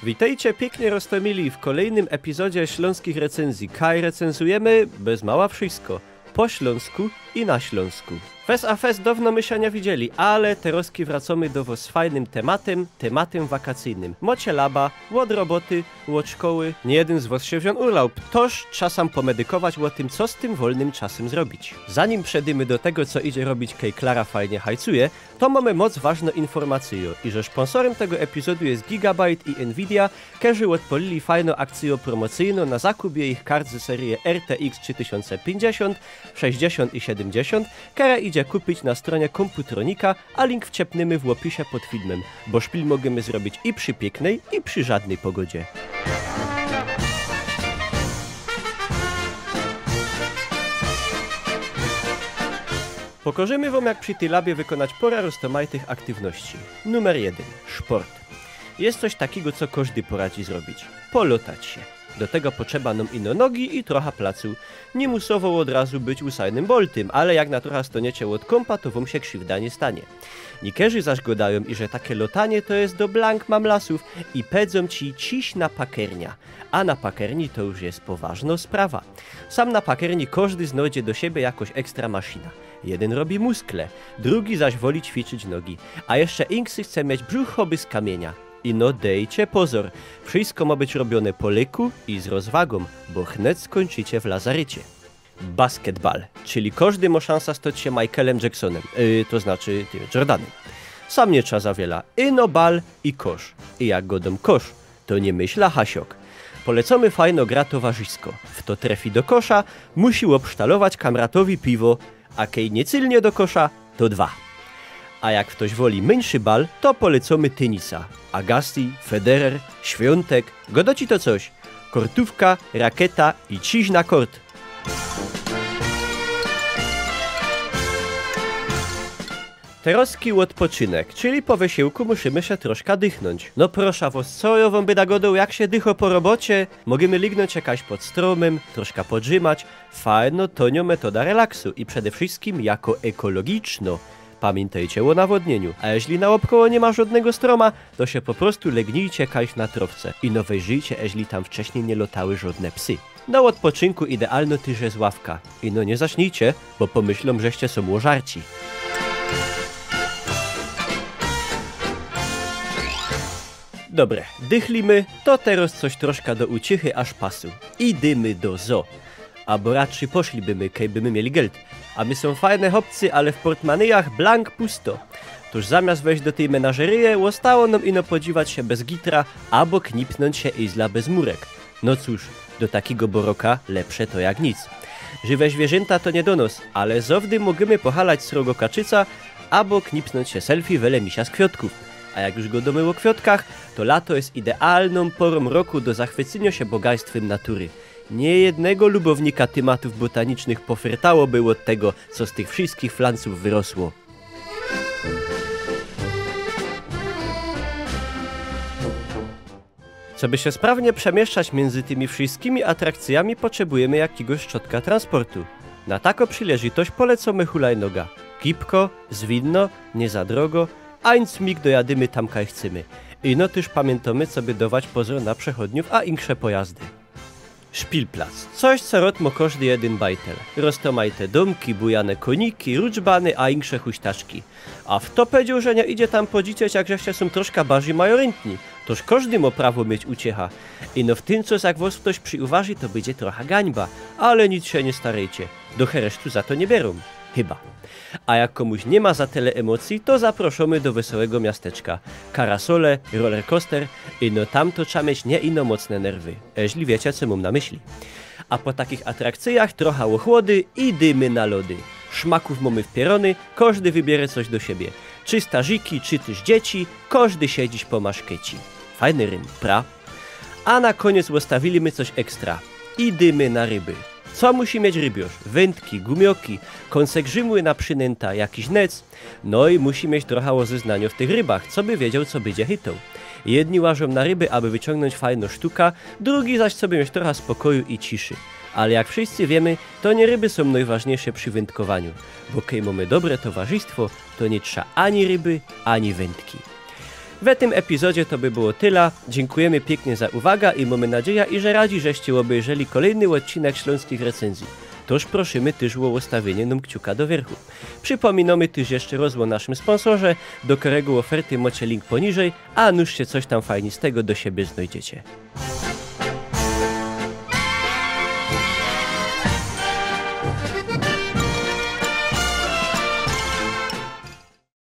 Witajcie pięknie roztomili w kolejnym epizodzie śląskich recenzji. Kaj recenzujemy bez mała wszystko. Po śląsku i na śląsku. Fes a fes dawno my się nie widzieli, ale teroski wracamy do was z fajnym tematem wakacyjnym. Mocie laba, od roboty, od szkoły, nie jeden z was się wziął urlaub. Toż czasem pomedykować o tym, co z tym wolnym czasem zrobić. Zanim przejdziemy do tego, co idzie robić, kej Klara fajnie hajcuje, to mamy moc ważną informację, i że sponsorem tego epizodu jest Gigabyte i Nvidia, którzy odpolili fajną akcję promocyjną na zakupie ich kart ze serii RTX 3050, 60 i 70, która idzie kupić na stronie Komputronika, a link wciepniemy w opisie pod filmem, bo szpil możemy zrobić i przy pięknej, i przy żadnej pogodzie. Pokażemy wam, jak przy tej labie wykonać pora rozmaitych aktywności. Numer 1. Sport. Jest coś takiego, co każdy poradzi zrobić. Polotać się. Do tego potrzeba nam ino nogi i trochę placu. Nie musowo od razu być Usainem Boltem, ale jak na trochę stoniecie od kompa, to wam się krzywda nie stanie. Nikerzy zaś godają, i że takie lotanie to jest do blank mamlasów i pedzą ci ciś na pakernia. A na pakerni to już jest poważna sprawa. Sam na pakerni każdy znajdzie do siebie jakoś ekstra maszyna. Jeden robi muskle, drugi zaś woli ćwiczyć nogi, a jeszcze inksy chce mieć brzuchoby z kamienia. I no dejcie pozor, wszystko ma być robione po leku i z rozwagą, bo chnet skończycie w lazarycie. Basketball, czyli każdy ma szansa stać się Michaelem Jacksonem, to znaczy tym Jordanem. Sam nie trzeba za wiele, ino bal i kosz. I jak godom kosz, to nie myśla hasiok. Polecamy fajno gra towarzysko. W to trefi do kosza, musi obsztalować kamratowi piwo, a kej niecylnie do kosza, to 2. A jak ktoś woli mniejszy bal, to polecamy tenisa. Agassi, Federer, Świątek, godoci to coś. Kortówka, rakieta i ciś na kort. Teroski odpoczynek, czyli po wysiłku musimy się troszkę dychnąć. No proszę was, co ja wam byda godą, jak się dycho po robocie? Możemy lignąć jakaś pod stromem, troszkę podrzymać. Fajno, tonio metoda relaksu i przede wszystkim jako ekologiczno. Pamiętajcie o nawodnieniu, a jeśli naokoło nie ma żadnego stroma, to się po prostu legnijcie kajś na trowce i no wejrzyjcie, jeśli tam wcześniej nie lotały żadne psy. Na odpoczynku idealno też jest ławka. I no nie zaśnijcie, bo pomyślą, żeście są łożarci. Dobre, dychlimy, to teraz coś troszkę do uciechy aż pasu. Idymy do zoo. Albo raczej poszlibymy, kejbymy mieli geld. A my są fajne chłopcy, ale w portmanejach blank pusto. Toż zamiast wejść do tej menażeryje, zostało nam ino podziwać się bez gitra, albo knipnąć się izla bez murek. No cóż, do takiego boroka lepsze to jak nic. Żywe zwierzęta to nie do nos, ale zowdy możemy pohalać srogo kaczyca, albo knipnąć się selfie wele misia z kwiatków. A jak już go domy o kwiatkach, to lato jest idealną porą roku do zachwycenia się bogactwem natury. Niejednego lubownika tematów botanicznych pofyrtałoby od tego, co z tych wszystkich flanców wyrosło. Żeby się sprawnie przemieszczać między tymi wszystkimi atrakcjami, potrzebujemy jakiegoś środka transportu. Na taką przyleżytość polecamy hulajnoga. Gibko, zwinno, nie za drogo, a nic mig dojadymy tam kaj chcemy. I no też pamiętamy, co by dawać pozór na przechodniów, a insze pojazdy. Szpilplac. Coś, co rot mo każdy jeden bajtel. Roztomajte domki, bujane koniki, ruczbany, a insze huśtaczki. A w to powiedział, że nie idzie tam podziwiać, jak żeście są troszkę bardziej majorentni. Toż każdy ma prawo mieć uciecha. I no w tym, co jak was ktoś przyuważy, to będzie trochę gańba. Ale nic się nie starejcie. Do heresztu za to nie biorą. Chyba. A jak komuś nie ma za tyle emocji, to zaproszamy do wesołego miasteczka. Karasole, rollercoaster i no tam to trzeba mieć nie ino mocne nerwy. Jeśli wiecie, co mam na myśli. A po takich atrakcyjach trochę ochłody i dymy na lody. Szmaków mamy w pierony, każdy wybierze coś do siebie. Czy starzyki, czy też dzieci, każdy siedziś po maszkeci. Fajny rym, pra? A na koniec ustawiliśmy coś ekstra. I dymy na ryby. Co musi mieć rybiarz? Wędki, gumioki, kąsek rzymły na przynęta, jakiś nec. No i musi mieć trochę o zeznaniu w tych rybach, co by wiedział, co będzie hitą. Jedni łażą na ryby, aby wyciągnąć fajną sztuka, drugi zaś sobie mieć trochę spokoju i ciszy. Ale jak wszyscy wiemy, to nie ryby są najważniejsze przy wędkowaniu, bo kiedy mamy dobre towarzystwo, to nie trzeba ani ryby, ani wędki. W tym epizodzie to by było tyle. Dziękujemy pięknie za uwagę i mamy nadzieję, że radzi, żeście obejrzeli kolejny odcinek Śląskich Recenzji. Toż prosimy też o ustawienie nam kciuka do wierchu. Przypominamy też jeszcze raz o naszym sponsorze, do którego oferty macie link poniżej, a nuż się coś tam fajnie z tego do siebie znajdziecie.